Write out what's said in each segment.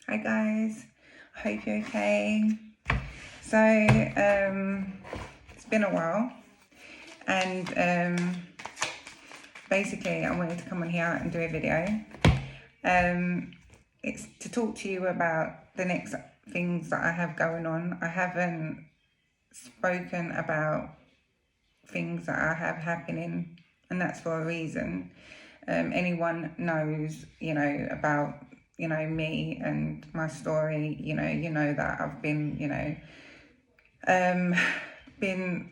Hi guys, I hope you're okay. So it's been a while, and basically I wanted to come on here and do a video. It's to talk to you about the next things that I have going on. I haven't spoken about things that I have happening, and that's for a reason. Anyone knows, about me and my story. You know that I've been, been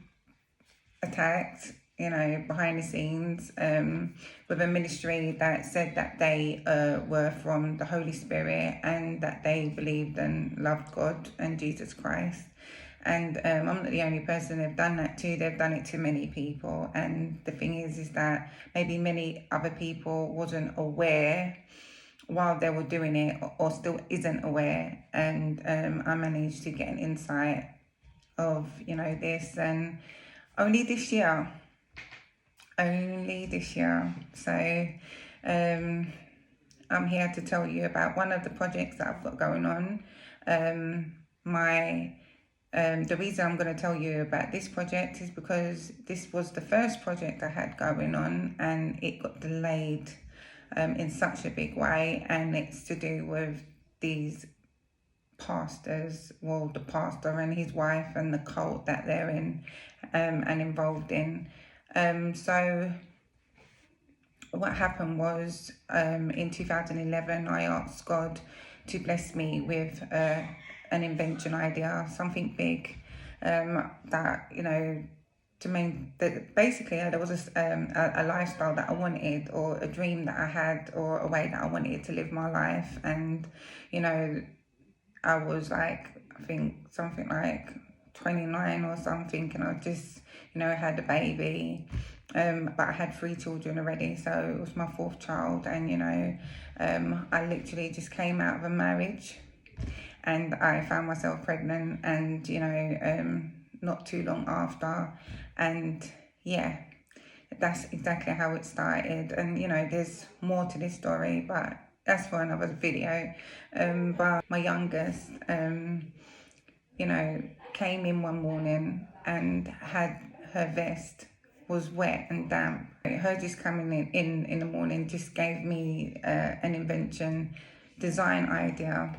attacked, behind the scenes, with a ministry that said that they were from the Holy Spirit and that they believed and loved God and Jesus Christ. And I'm not the only person they've done that to. They've done it to many people. And the thing is that maybe many other people wasn't aware while they were doing it, or still isn't aware. And I managed to get an insight of, this, and only this year. So I'm here to tell you about one of the projects that I've got going on. The reason I'm going to tell you about this project is because this was the first project I had going on, and it got delayed in such a big way, and it's to do with these pastors, well, the pastor and his wife and the cult that they're in and involved in. So what happened was, in 2011, I asked God to bless me with an invention idea, something big, that, basically there was a lifestyle that I wanted, or a dream that I had, or a way that I wanted to live my life. And, I was like, I think something like 29 or something, and I just, had a baby. But I had 3 children already, so it was my 4th child. And, I literally just came out of a marriage, and I found myself pregnant, and, not too long after. And yeah, that's exactly how it started. And, there's more to this story, but that's for another video. But my youngest, came in one morning and had her vest was wet and damp. Her just coming in the morning just gave me an invention design idea.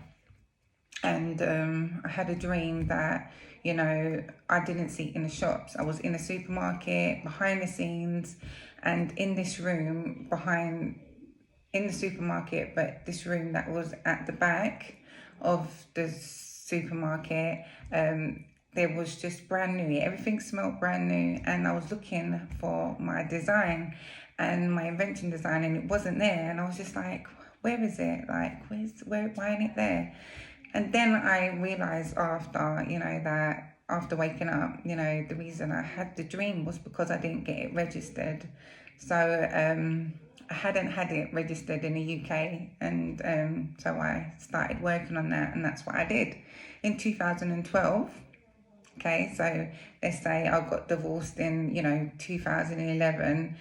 And I had a dream that, I didn't see in the shops. I was in a supermarket behind the scenes, and in this room in the supermarket, but this room that was at the back of the supermarket, there was just brand new. Everything smelled brand new, and I was looking for my design and my invention design, and it wasn't there. And I was just like, where is it? Like, why isn't it there? And then I realized after, that after waking up, the reason I had the dream was because I didn't get it registered. So I hadn't had it registered in the UK, and so I started working on that, and that's what I did in 2012. Okay, so let's say I got divorced in 2011,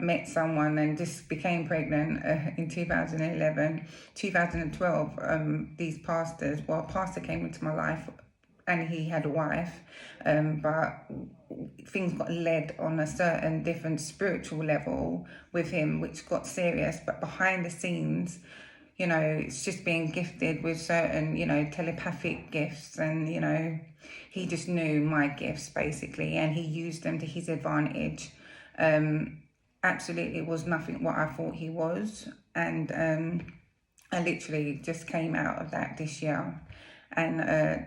met someone and just became pregnant in 2011. 2012, these pastors, well, a pastor came into my life, and he had a wife, but things got led on a certain different spiritual level with him, which got serious. But behind the scenes, it's just being gifted with certain, telepathic gifts, and, he just knew my gifts basically, and he used them to his advantage. Absolutely was nothing what I thought he was. And I literally just came out of that this year. And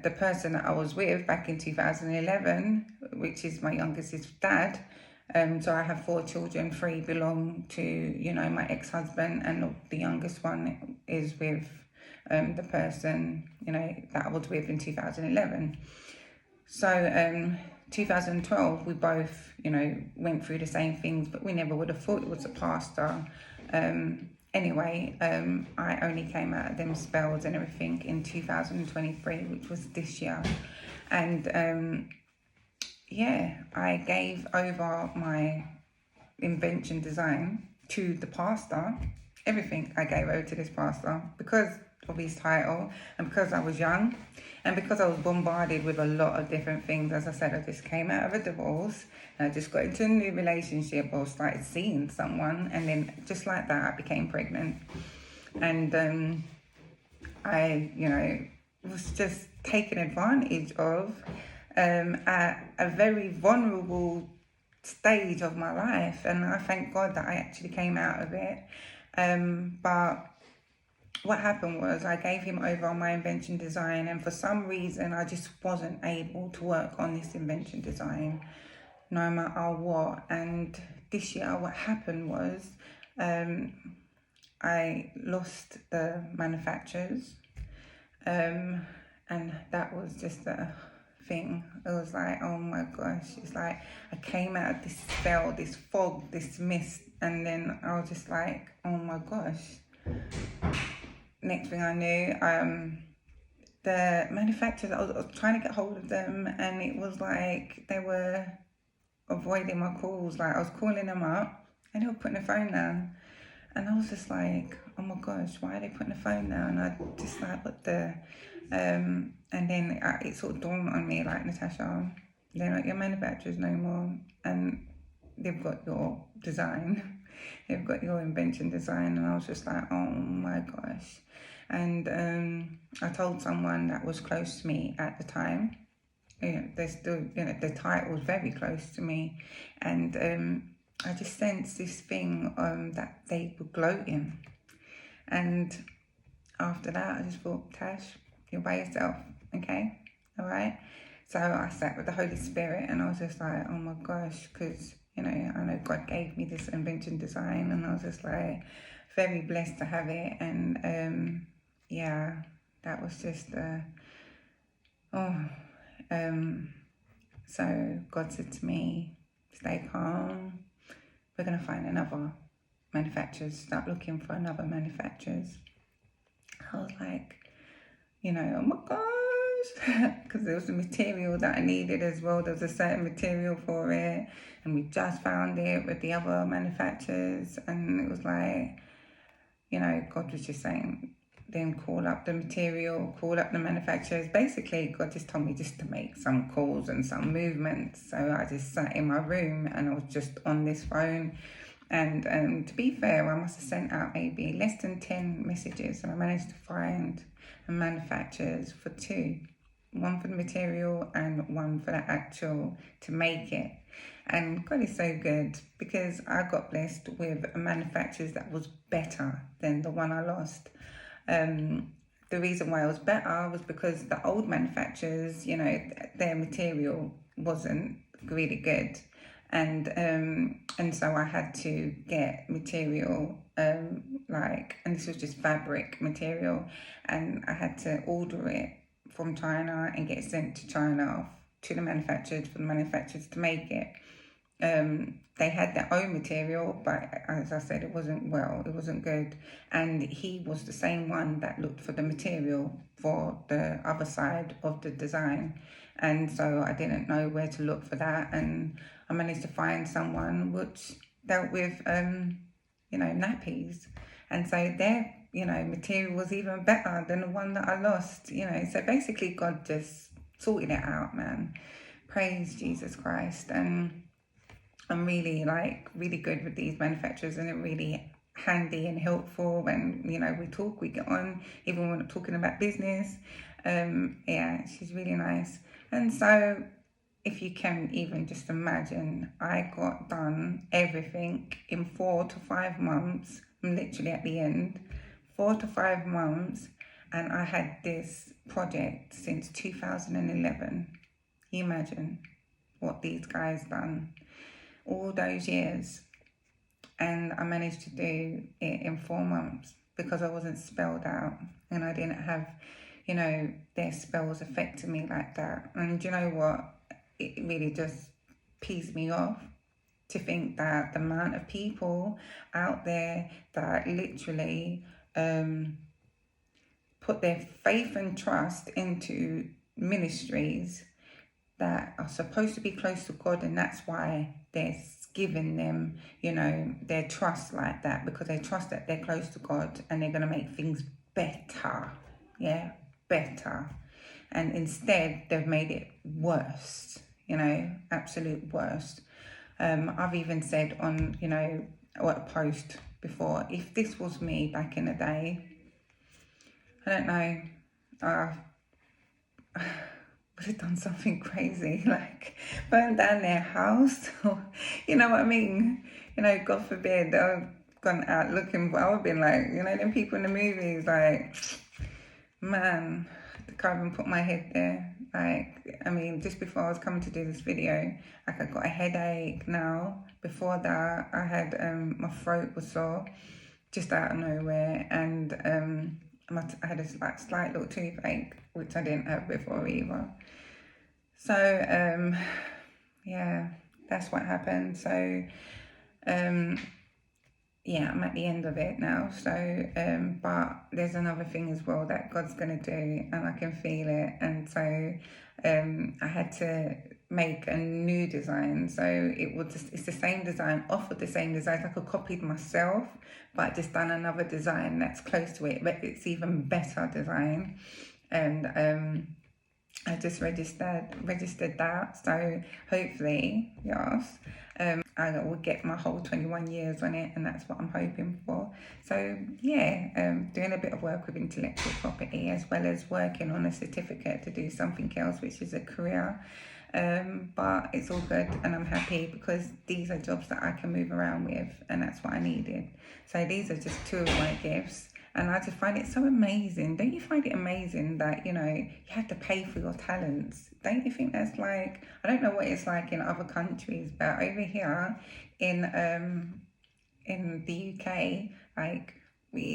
the person that I was with back in 2011, which is my youngest's dad, so I have 4 children, 3 belong to, my ex-husband, and the youngest one is with the person, that I was with in 2011. So 2012, we both, went through the same things, but we never would have thought it was a pastor. Anyway, I only came out of them spells and everything in 2023, which was this year. And I gave over my invention design to the pastor. Everything I gave over to this pastor, because of his title, and because I was young, and because I was bombarded with a lot of different things. As I said, I just came out of a divorce, and I just got into a new relationship, or started seeing someone, and then just like that, I became pregnant. And I, was just taken advantage of at a very vulnerable stage of my life, and I thank God that I actually came out of it. But what happened was I gave him over on my invention design, and for some reason I just wasn't able to work on this invention design no matter what. And this year what happened was I lost the manufacturers, and that was just a thing. It was like, oh my gosh, it's like I came out of this spell, this fog, this mist, and then I was just like, oh my gosh. Next thing I knew, the manufacturers, I was trying to get hold of them, and it was like they were avoiding my calls. Like I was calling them up and they were putting the phone down, and I was just like, oh my gosh, why are they putting the phone down? I just like, what the and then it sort of dawned on me, like, Natasha, they're not your manufacturers no more, and they've got your design, they've got your invention design. And I was just like, oh my gosh. And I told someone that was close to me at the time, they're still, the title was very close to me, and I just sensed this thing that they were gloating. And after that, I just thought, Tash, you're by yourself, okay? All right? So I sat with the Holy Spirit, and I was just like, oh my gosh, because, I know God gave me this invention design, and I was just like, very blessed to have it. And yeah, that was just, so God said to me, stay calm, we're going to find another manufacturers, start looking for another manufacturers. I was like, oh my gosh, because there was the material that I needed as well. There was a certain material for it, and we just found it with the other manufacturers. And it was like, God was just saying, then call up the material, call up the manufacturers. Basically, God just told me just to make some calls and some movements. So I just sat in my room and I was just on this phone. And to be fair, I must have sent out maybe less than 10 messages, and I managed to find the manufacturers for 2. One for the material and one for the actual to make it. And God is so good, because I got blessed with a manufacturers that was better than the one I lost. The reason why it was better was because the old manufacturers, their material wasn't really good. And so I had to get material, and this was just fabric material, and I had to order it from China and get it sent to China to the manufacturers, for the manufacturers to make it. They had their own material, but as I said, it wasn't good. And he was the same one that looked for the material for the other side of the design. And so I didn't know where to look for that. And I managed to find someone which dealt with, nappies. And so their, material was even better than the one that I lost, So basically God just sorted it out, man. Praise Jesus Christ. And I'm really good with these manufacturers, and they're really handy and helpful. And, we talk, we get on, even when we're not talking about business. She's really nice. And so if you can even just imagine, I got done everything in 4 to 5 months. I'm literally at the end, 4 to 5 months. And I had this project since 2011. Can you imagine what these guys done all those years? And I managed to do it in 4 months because I wasn't spelled out, and I didn't have, their spells affecting me like that. And you know what? It really just pees me off to think that the amount of people out there that literally put their faith and trust into ministries that are supposed to be close to God, and that's why they're giving them, their trust like that, because they trust that they're close to God and they're going to make things better, yeah, better. And instead, they've made it worse, absolute worst. I've even said on, a post before, if this was me back in the day, I don't know, would have done something crazy, like burn down their house, or, you know what I mean? God forbid, I've gone out looking for, I would have been like, them people in the movies, like, man, I can't even put my head there. Like, I mean, just before I was coming to do this video, like, I got a headache now. Before that, I had, my throat was sore, just out of nowhere, and I had a slight little toothache, which I didn't have before either. So, yeah, that's what happened. So, yeah, I'm at the end of it now. So, but there's another thing as well that God's going to do, and I can feel it. And so, I had to make a new design. So it's the same design, offered the same design. It's like I copied myself, but just done another design that's close to it, but it's even better design. And I just registered that. So hopefully, yes, I will get my whole 21 years on it, and that's what I'm hoping for. So yeah, doing a bit of work with intellectual property, as well as working on a certificate to do something else, which is a career. But it's all good, and I'm happy because these are jobs that I can move around with, and that's what I needed. So these are just two of my gifts. And I just find it so amazing. Don't you find it amazing that, you have to pay for your talents? Don't you think that's like, I don't know what it's like in other countries, but over here in the UK, like,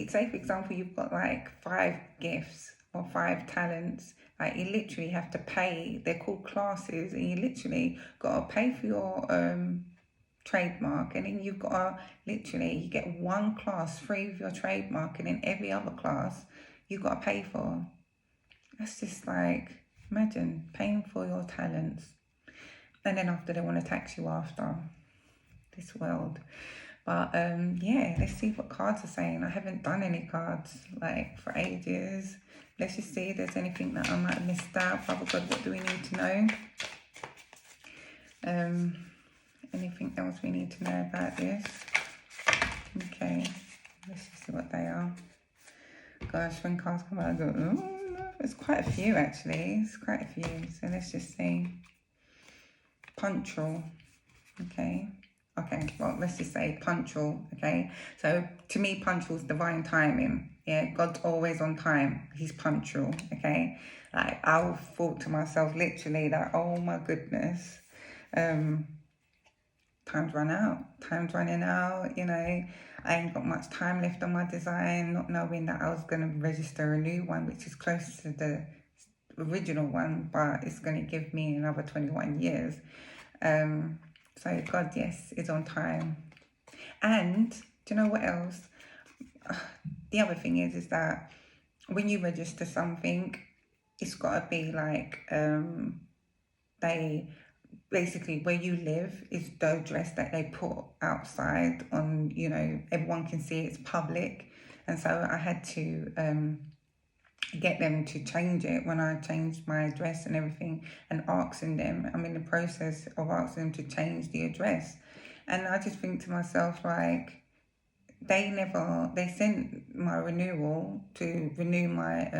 say for example, you've got like 5 gifts or 5 talents. Like, you literally have to pay. They're called classes, and you literally got to pay for your trademark, and then you've got to you get one class free with your trademark, and then every other class you've got to pay for. That's just like, imagine paying for your talents, and then after they want to tax you after. This world. But yeah, let's see what cards are saying. I haven't done any cards like for ages. Let's just see if there's anything that I might have missed out. Father God, what do we need to know? Anything else we need to know about this? Okay, let's just see what they are. Gosh, when cards come out, I go, oh, there's quite a few actually. It's quite a few. So let's just see. Punctual. Okay, well, let's just say punctual. Okay, so to me, punctual is divine timing. Yeah, God's always on time. He's punctual. Okay, like, I'll thought to myself literally that, oh my goodness, time's running out, I ain't got much time left on my design, not knowing that I was going to register a new one, which is close to the original one, but it's going to give me another 21 years. So God, yes, is on time. And do you know what else? The other thing is that when you register something, it's got to be like, basically where you live is the address that they put outside on, everyone can see it's public. And so I had to get them to change it when I changed my address and everything, and asking them, I'm in the process of asking them to change the address. And I just think to myself, like, they sent my renewal to renew my,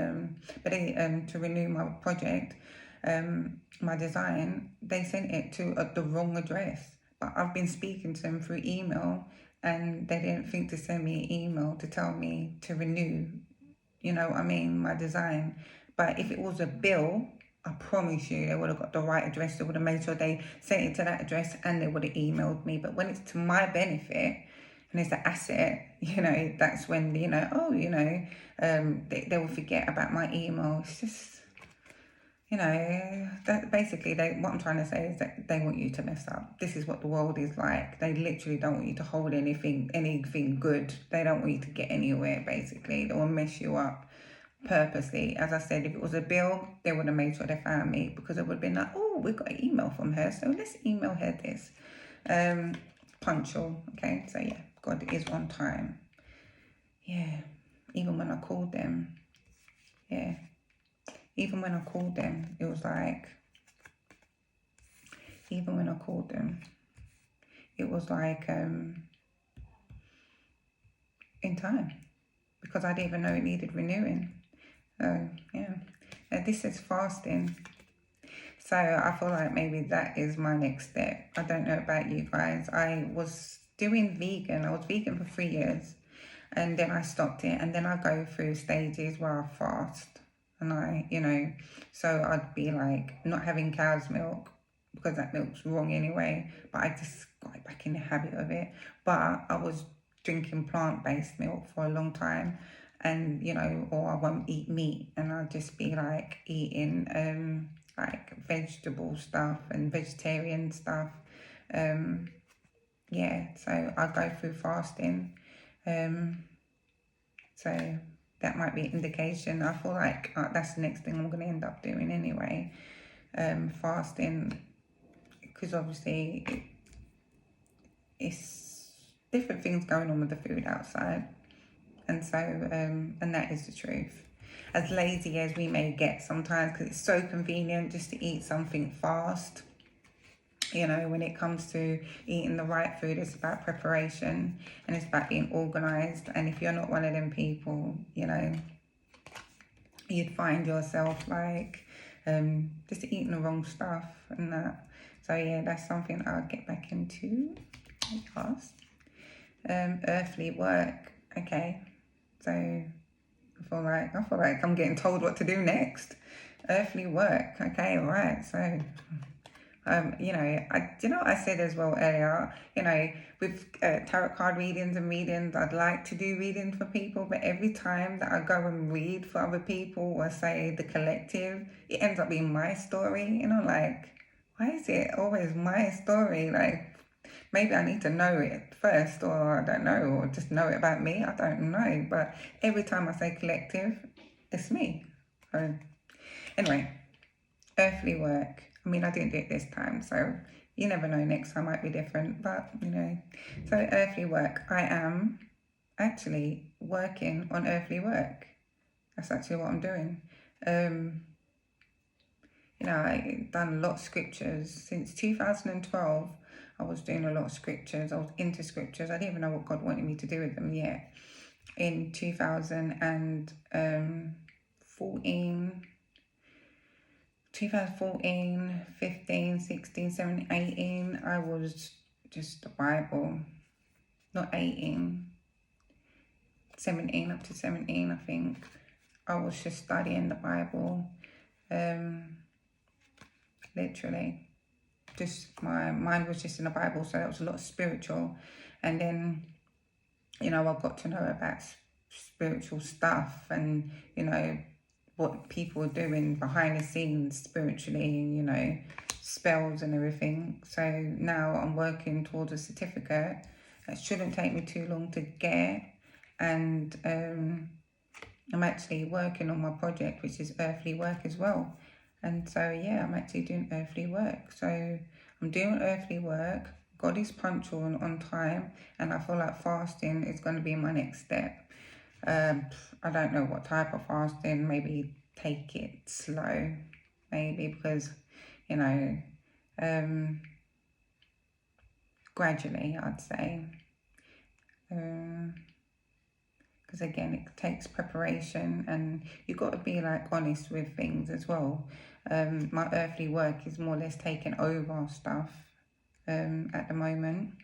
to renew my project, my design, they sent it to the wrong address. But I've been speaking to them through email, and they didn't think to send me an email to tell me to renew, my design. But if it was a bill, I promise you, they would have got the right address. They would have made sure they sent it to that address, and they would have emailed me. But when it's to my benefit, and it's an asset, that's when, they will forget about my email. It's just, that basically, what I'm trying to say is that they want you to mess up. This is what the world is like. They literally don't want you to hold anything good. They don't want you to get anywhere, basically. They will mess you up purposely. As I said, if it was a bill, they would have made sure they found me, because it would have been like, oh, we've got an email from her, so let's email her this. Punctual, okay? So yeah, God is on time. Yeah. even when I called them, yeah, even when I called them, it was like, even when I called them, it was like in time, because I didn't even know it needed renewing. So yeah, this is fasting. So I feel like maybe that is my next step. I don't know about you guys. I was doing vegan. I was vegan for 3 years, and then I stopped it. And then I go through stages where I fast, and so I'd be like not having cow's milk because that milk's wrong anyway. But I just got back in the habit of it. But I was drinking plant-based milk for a long time, and or I won't eat meat, and I'll just be like eating like vegetable stuff and vegetarian stuff. Yeah, so I go through fasting. So that might be an indication. I feel like that's the next thing I'm going to end up doing anyway. Fasting, because obviously it's different things going on with the food outside. And so, and that is the truth. As lazy as we may get sometimes, because it's so convenient just to eat something fast. When it comes to eating the right food, it's about preparation and it's about being organized. And if you're not one of them people, you'd find yourself like just eating the wrong stuff and that. So yeah, that's something I'll get back into. Earthly work. Okay, so I feel like I'm getting told what to do next. Earthly work. Okay, all right. So, I said as well earlier, with tarot card readings and readings, I'd like to do readings for people, but every time that I go and read for other people or say the collective, it ends up being my story. Like, why is it always my story? Like, maybe I need to know it first, or I don't know, or just know it about me. I don't know. But every time I say collective, it's me. So anyway, earthly work. I mean, I didn't do it this time, so you never know. Next time might be different, but So earthly work. I am actually working on earthly work. That's actually what I'm doing. I've done a lot of scriptures since 2012. I was doing a lot of scriptures. I was into scriptures. I didn't even know what God wanted me to do with them yet. In 2014, 15, 16, 17, 18, I was just the Bible. Not 18, 17, up to 17, I think. I was just studying the Bible. Literally. Just my mind was just in the Bible, so that was a lot of spiritual. And then, I got to know about spiritual stuff and, what people are doing behind the scenes spiritually, spells and everything. So now I'm working towards a certificate. That shouldn't take me too long to get. And I'm actually working on my project, which is earthly work as well. And so, yeah, I'm actually doing earthly work. So I'm doing earthly work. God is punctual and on time. And I feel like fasting is going to be my next step. I don't know what type of fasting. Maybe take it slow. Maybe because, gradually, I'd say. Because again, it takes preparation and you've got to be like honest with things as well. My earthly work is more or less taking over stuff at the moment.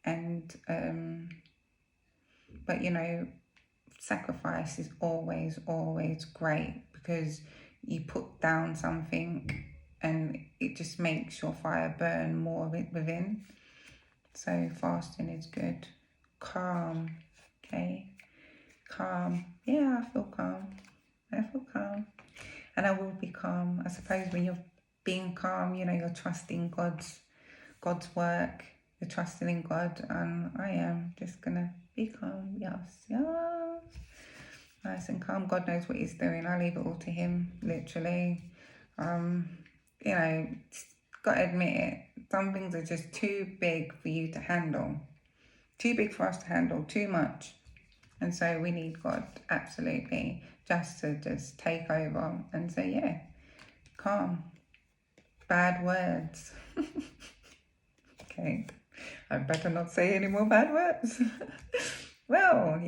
And but sacrifice is always great, because you put down something and it just makes your fire burn more within. So fasting is good. Calm. Okay, calm. Yeah, I feel calm. And I will be calm. I suppose when you're being calm, you're trusting God's work. You're trusting in God, and I am just gonna be calm. Yes. Nice and calm. God knows what He's doing. I leave it all to Him, literally. Got to admit it. Some things are just too big for you to handle. Too big for us to handle. Too much. And so we need God, absolutely, just to just take over and say, yeah, calm, bad words. Okay, I better not say any more bad words. Well,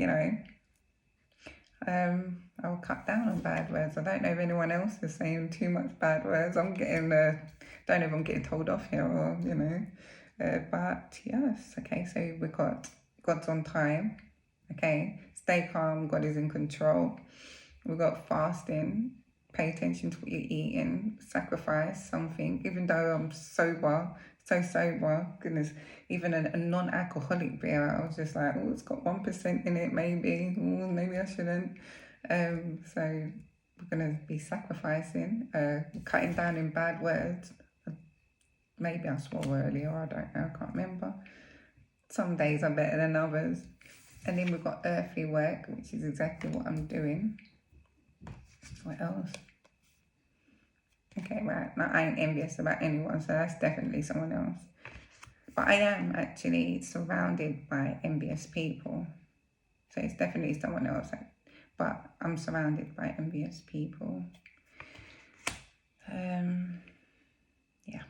I'll cut down on bad words. I don't know if anyone else is saying too much bad words. I'm getting, don't know if I'm getting told off here or, but yes, okay, so we've got God's on time, okay, stay calm, God is in control. We've got fasting, pay attention to what you're eating, sacrifice something, even though I'm sober, so sober, goodness, even a non-alcoholic beer, I was just like, oh, it's got 1% in it, maybe I shouldn't. So we're going to be sacrificing, cutting down in bad words. Maybe I swore earlier, I don't know, I can't remember. Some days are better than others. And then we've got earthly work, which is exactly what I'm doing. What else? Okay, right. Now, I ain't envious about anyone, so that's definitely someone else. But I am actually surrounded by envious people. So it's definitely someone else. But I'm surrounded by envious people. Yeah.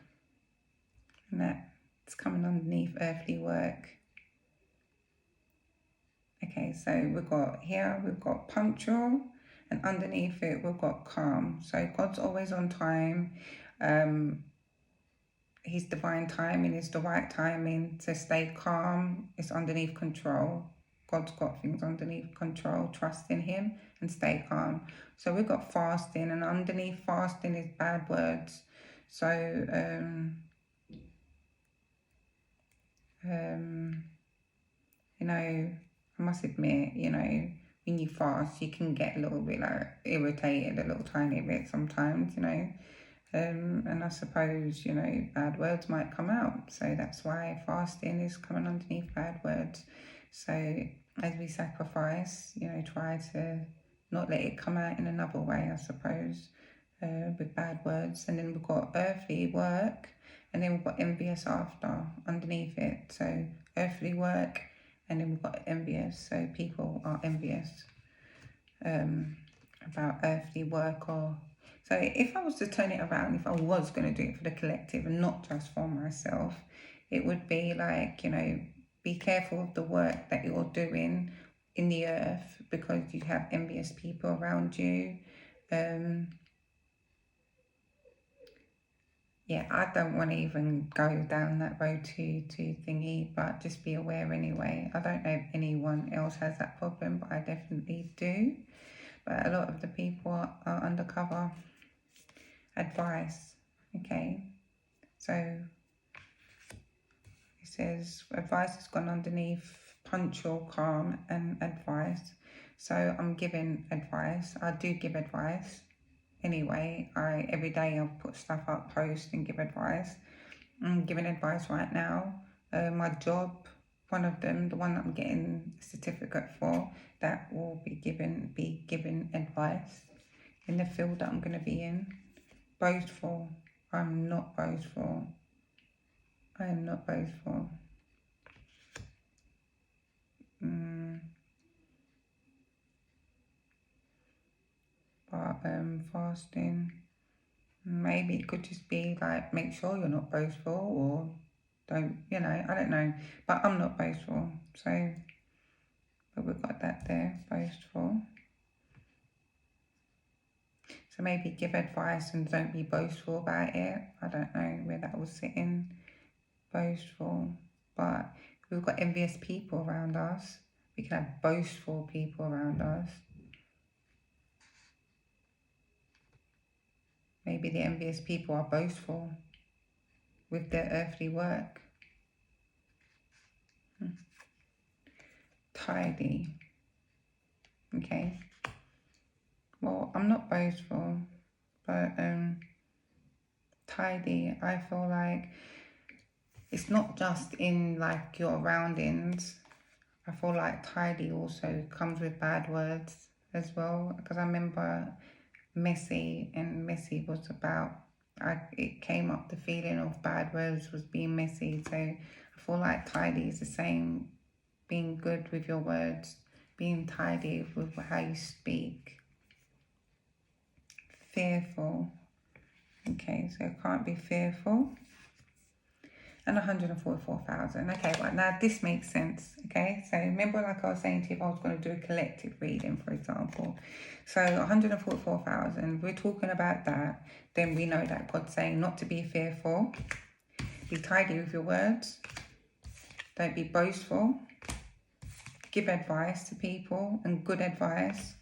And that's coming underneath earthly work. Okay, so we've got punctual, and underneath it we've got calm. So God's always on time. His divine timing is the right timing. To stay calm, it's underneath control. God's got things underneath control. Trust in him and stay calm. So we've got fasting, and underneath fasting is bad words. So I must admit, when you fast, you can get a little bit like irritated, a little tiny bit sometimes, and I suppose, bad words might come out. So that's why fasting is coming underneath bad words. So as we sacrifice, try to not let it come out in another way, I suppose, with bad words. And then we've got earthly work, and then we've got envious after underneath it. So earthly work, and then we've got envious. So people are envious about earthly work. Or so if I was to turn it around, if I was going to do it for the collective and not just for myself, it would be like, be careful of the work that you're doing in the earth, because you have envious people around you. Yeah, I don't want to even go down that road to thingy, but just be aware anyway. I don't know if anyone else has that problem, but I definitely do. But a lot of the people are undercover. Advice, okay. So it says advice has gone underneath punctual, calm, and advice. So I'm giving advice. I do give advice. Anyway, every day I'll put stuff up, post and give advice. I'm giving advice right now. My job, one of them, the one that I'm getting a certificate for, that will be giving advice in the field that I'm going to be in. Boastful. I'm not boastful. I am not boastful. But fasting, maybe it could just be like, make sure you're not boastful, or don't, I don't know. But I'm not boastful, so, but we've got that there, boastful. So maybe give advice and don't be boastful about it. I don't know where that was sitting, boastful. But we've got envious people around us. We can have boastful people around us. Maybe the envious people are boastful with their earthly work. Tidy. Okay. Well, I'm not boastful, but tidy, I feel like it's not just in like your surroundings. I feel like tidy also comes with bad words as well, because I remember messy, and messy was about, it came up, the feeling of bad words was being messy. So I feel like tidy is the same, being good with your words, being tidy with how you speak. Fearful. Okay, so I can't be fearful. And 144,000. Okay, right, now this makes sense. Okay, so remember, like I was saying to you, if I was going to do a collective reading, for example, so 144,000, we're talking about that, then we know that God's saying not to be fearful, be tidy with your words, don't be boastful, give advice to people, and good advice.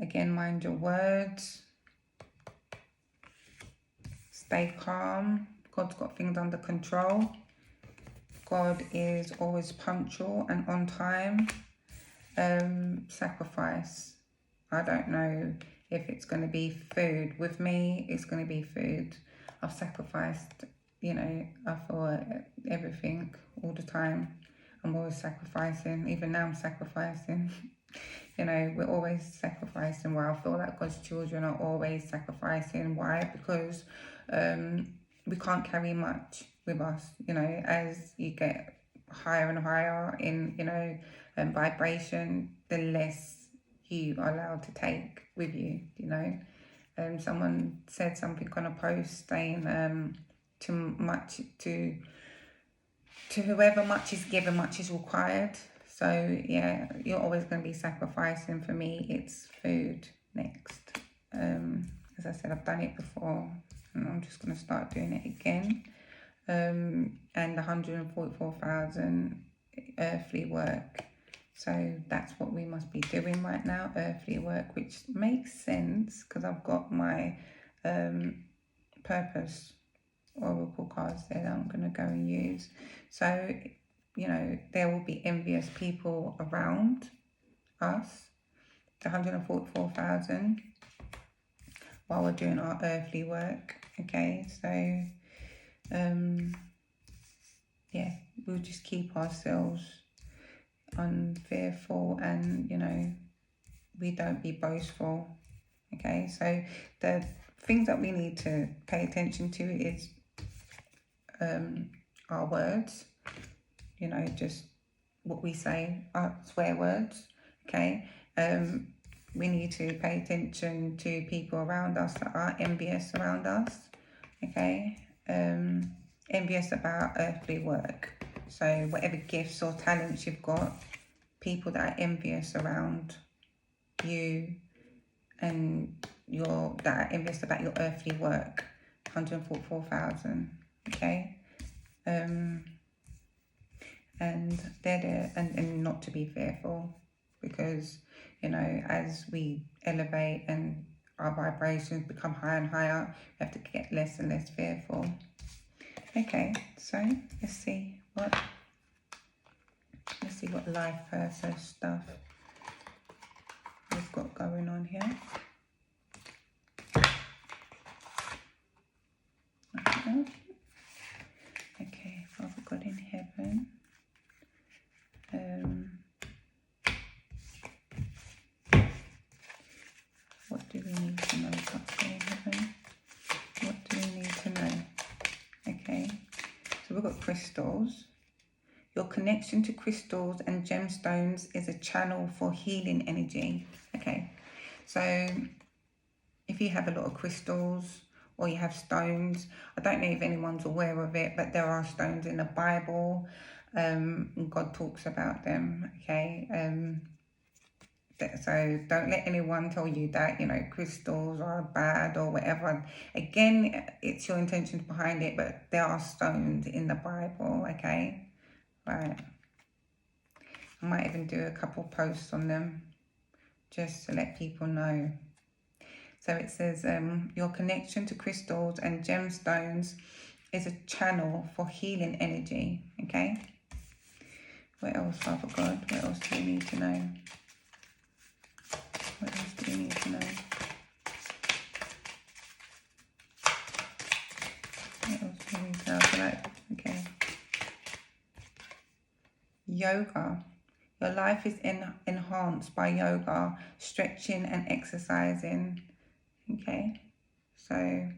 Again, mind your words, stay calm. God's got things under control. God is always punctual and on time. Sacrifice. I don't know if it's going to be food. With me, it's going to be food. I've sacrificed, you know, I feel everything all the time. I'm always sacrificing. Even now I'm sacrificing. You know, we're always sacrificing. Well, I feel like God's children are always sacrificing. Why? Because we can't carry much with us, you know, as you get higher and higher in, you know, vibration, the less you are allowed to take with you, you know. Someone said something on a post saying to whoever much is given, much is required. So yeah, you're always going to be sacrificing. For me, it's food next. As I said, I've done it before, and I'm just going to start doing it again. And 144,000 earthly work. So that's what we must be doing right now, earthly work, which makes sense because I've got my purpose oracle cards there that I'm going to go and use. So, you know, there will be envious people around us, the 144,000, while we're doing our earthly work. Okay, so yeah, we'll just keep ourselves unfearful, and, you know, we don't be boastful. Okay, so the things that we need to pay attention to is our words, you know, just what we say, our swear words. Okay, we need to pay attention to people around us that are envious around us. Okay, envious about earthly work. So whatever gifts or talents you've got, people that are envious around you and that are envious about your earthly work, 144,000. Okay, and they're there, and not to be fearful, because, you know, as we elevate and our vibrations become higher and higher, we have to get less and less fearful. Okay, so let's see what life purpose stuff we've got going on here. Okay, Father God in heaven, what do we need to know, Father in heaven? What do we need to know? Okay, so we've got crystals. Your connection to crystals and gemstones is a channel for healing energy. Okay, so if you have a lot of crystals or you have stones, I don't know if anyone's aware of it, but there are stones in the Bible. God talks about them. Okay, so don't let anyone tell you that, you know, crystals are bad or whatever. Again, it's your intentions behind it, but there are stones in the Bible. Okay. Right, I might even do a couple posts on them just to let people know. So it says, your connection to crystals and gemstones is a channel for healing energy. Okay, what else, Father God? What else do we need to know? What else do we need to know? What else do we need to know? Okay. Yoga. Your life is enhanced by yoga, stretching and exercising. Okay, so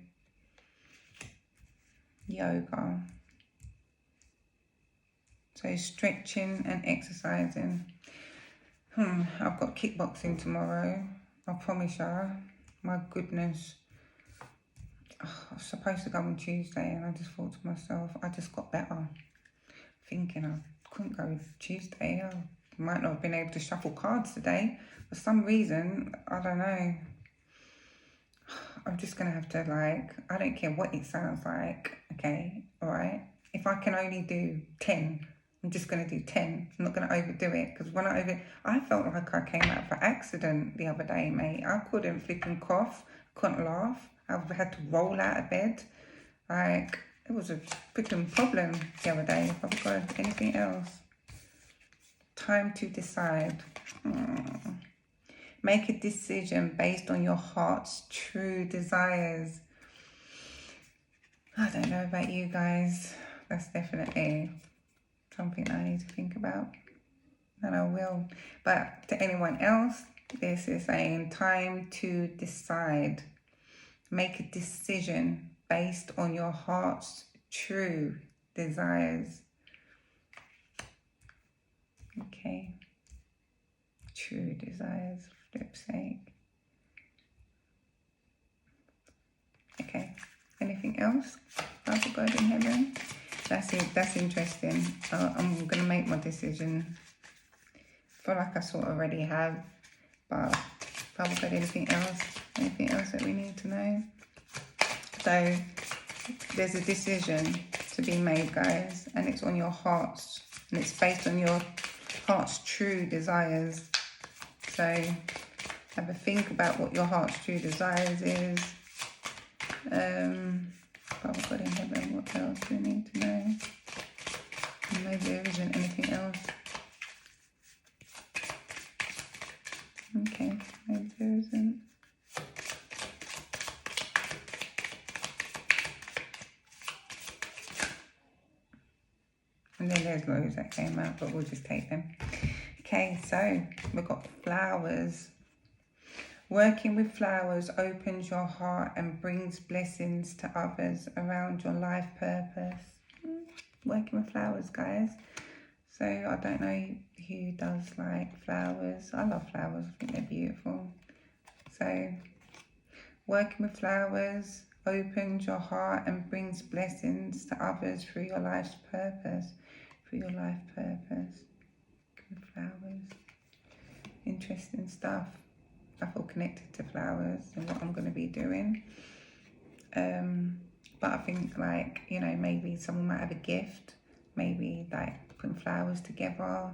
yoga. So stretching and exercising. I've got kickboxing tomorrow. I promise you. My goodness. I was supposed to go on Tuesday, and I just thought to myself, I just got better. Thinking I couldn't go Tuesday. I might not have been able to shuffle cards today. For some reason, I don't know. I'm just going to have to, like, I don't care what it sounds like. Okay, all right? If I can only do 10, I'm just going to do 10. I'm not going to overdo it, because when I felt like I came out for accident the other day, mate. I couldn't flipping cough, couldn't laugh. I had to roll out of bed. Like, it was a freaking problem the other day. Have I got anything else? Time to decide. Make a decision based on your heart's true desires. I don't know about you guys. That's definitely something I need to think about. And I will. But to anyone else, this is saying time to decide. Make a decision based on your heart's true desires. Okay. True desires, for flip's sake. Okay. Anything else? Father God in heaven? That's it. That's interesting. I'm going to make my decision. I feel like I sort of already have. But Father God, anything else? Anything else that we need to know? So there's a decision to be made, guys. And it's on your hearts. And it's based on your heart's true desires. So have a think about what your heart's true desires is. Father God in heaven, what else do we need to know? Maybe there isn't anything else. Okay, maybe there isn't. And then there's loads that came out, but we'll just take them. Okay, so we've got flowers. Working with flowers opens your heart and brings blessings to others around your life purpose. Working with flowers, guys. So I don't know who does like flowers. I love flowers. I think they're beautiful. So working with flowers opens your heart and brings blessings to others through your life's purpose. Through your life purpose. With flowers. Interesting stuff. I feel connected to flowers and what I'm going to be doing. But I think, like, you know, maybe someone might have a gift. Maybe like putting flowers together,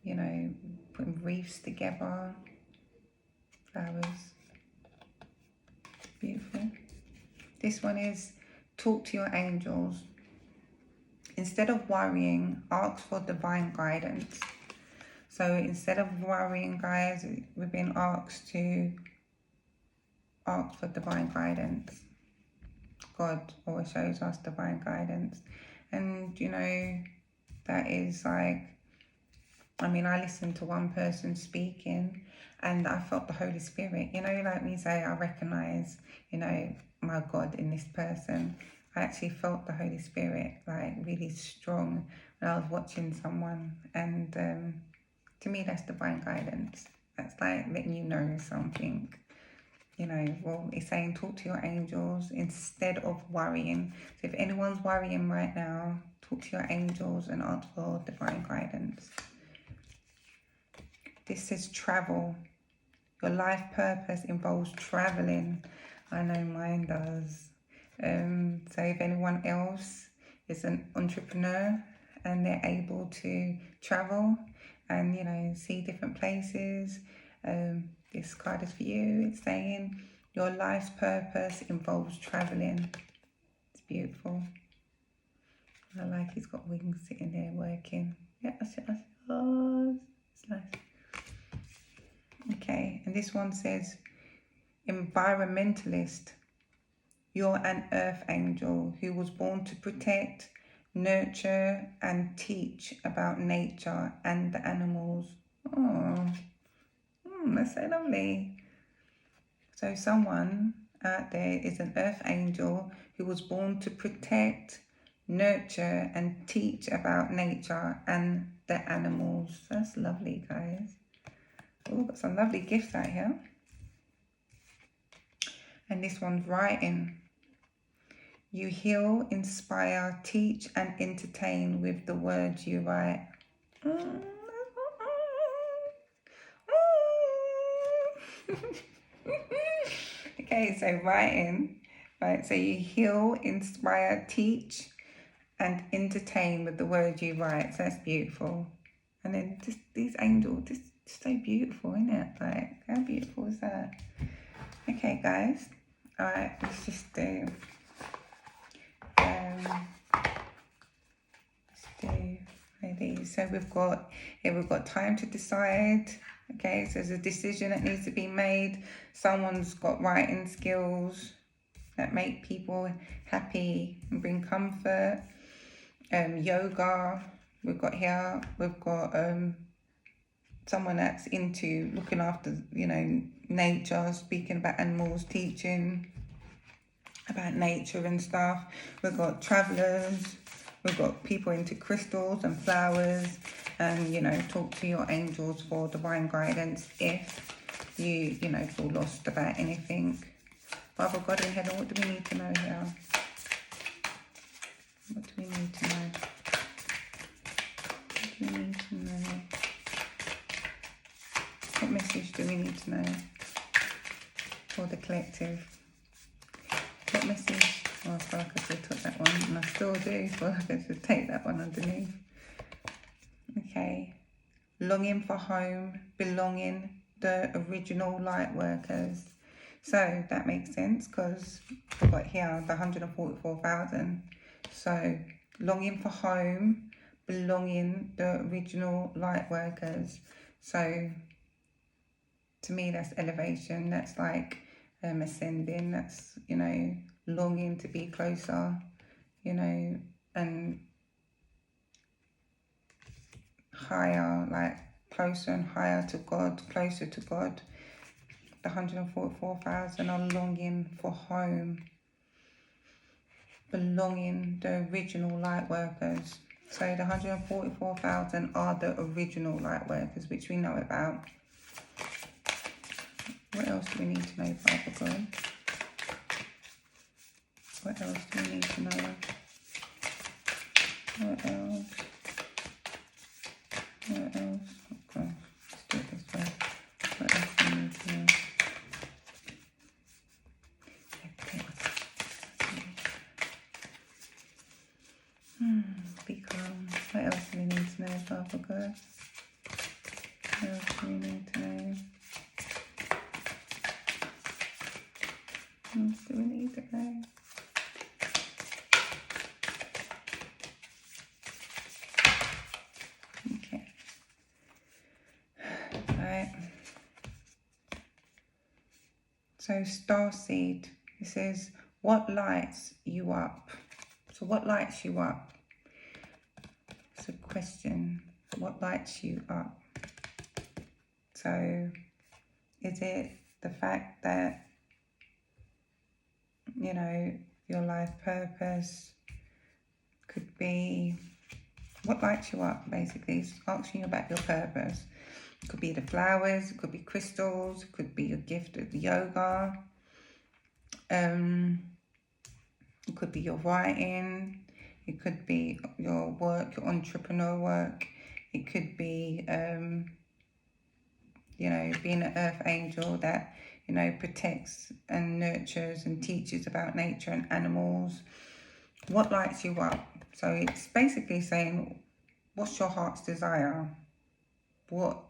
you know, putting wreaths together. Flowers. Beautiful. This one is talk to your angels. Instead of worrying, ask for divine guidance. So instead of worrying, guys, we've been asked to ask for divine guidance. God always shows us divine guidance. And, you know, that is like, I mean, I listened to one person speaking and I felt the Holy Spirit. You know, like me say, I recognize, you know, my God in this person. I actually felt the Holy Spirit, like, really strong when I was watching someone. And to me, that's divine guidance. That's like letting you know something. You know, well, it's saying talk to your angels instead of worrying. So if anyone's worrying right now, talk to your angels and ask for divine guidance. This says travel. Your life purpose involves traveling. I know mine does. So if anyone else is an entrepreneur and they're able to travel and, you know, see different places, this card is for you. It's saying your life's purpose involves traveling. It's beautiful. I like he's got wings sitting there working. Yeah, oh, it's nice. Okay, and this one says environmentalist. You're an earth angel who was born to protect, nurture and teach about nature and the animals. Oh, that's so lovely. So someone out there is an earth angel who was born to protect, nurture and teach about nature and the animals. That's lovely, guys. Oh, we've got some lovely gifts out here. And this one's writing. You heal, inspire, teach, and entertain with the words you write. Okay, so writing, right? So you heal, inspire, teach, and entertain with the words you write. So that's beautiful. And then just these angels, just so beautiful, isn't it? Like, how beautiful is that? Okay, guys. All right, let's just do. These. So we've got time to decide. Okay, so there's a decision that needs to be made. Someone's got writing skills that make people happy and bring comfort. Yoga, we've got here. We've got someone that's into looking after, nature, speaking about animals, teaching about nature and stuff. We've got travellers. We've got people into crystals and flowers, and, talk to your angels for divine guidance if you, feel lost about anything. Father God in heaven, what do we need to know here? What do we need to know? What do we need to know? What message do we need to know for the collective? What message? Oh, I feel like I should have took that one, and I still do. I feel like I should take that one underneath. Okay. Longing for home, belonging, the original light workers. So that makes sense because we've got here the 144,000. So longing for home, belonging, the original light workers. So to me, that's elevation. That's like ascending. That's, longing to be closer, and higher, like closer and higher to God, closer to God. The 144,000 are longing for home, belonging, the original light workers. So the 144,000 are the original light workers, which we know about. What else do we need to know, Father God? What else do we need to know? What else? What else? Okay, let's do it this way. What else do we need to know? Be calm. What else do we need to know, Father God? What else do we need to know? What else do we need to know? Okay. Right. So starseed, it says, what lights you up? So what lights you up? It's a question. What lights you up? So is it the fact that, your life purpose could be, what lights you up, basically? It's asking you about your purpose. It could be the flowers, it could be crystals, it could be your gift of yoga. It could be your writing. It could be your work, your entrepreneur work. It could be, being an earth angel that, protects and nurtures and teaches about nature and animals. What lights you up? So it's basically saying, what's your heart's desire? What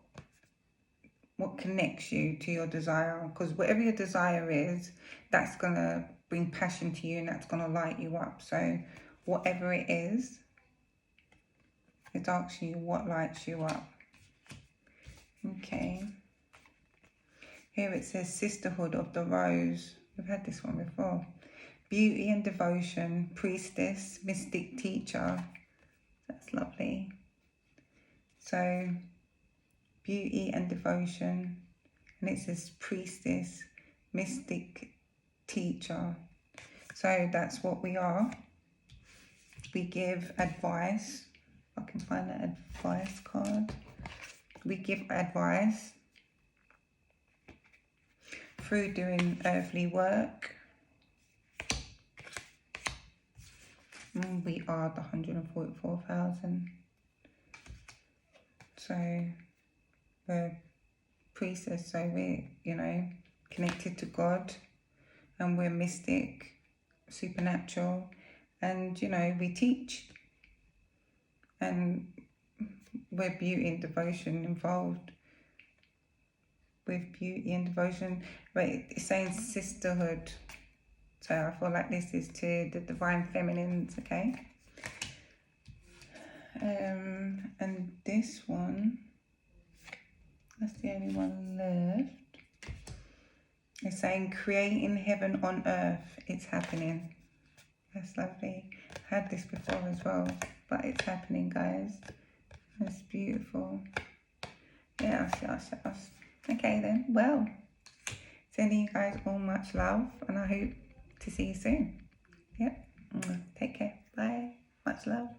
connects you to your desire? Because whatever your desire is, that's going to bring passion to you and that's going to light you up. So whatever it is, it's asking you what lights you up. Okay. Here it says Sisterhood of the Rose. We've had this one before. Beauty and devotion, priestess, mystic teacher. That's lovely. So beauty and devotion. And it says priestess, mystic teacher. So that's what we are. We give advice. If I can find that advice card. We give advice. through doing earthly work. We are the 144,000. So we're priestess, so we're, you know, connected to God, and we're mystic, supernatural, and, you know, we teach, and we're beauty and devotion involved. With beauty and devotion, but it's saying sisterhood, so I feel like this is to the divine feminines, okay? And this one, that's the only one left. It's saying creating heaven on earth. It's happening. That's lovely. I had this before as well, but it's happening, guys. It's beautiful. Yes. Okay then, well, sending you guys all much love, and I hope to see you soon. Yep. Take care. Bye. Much love.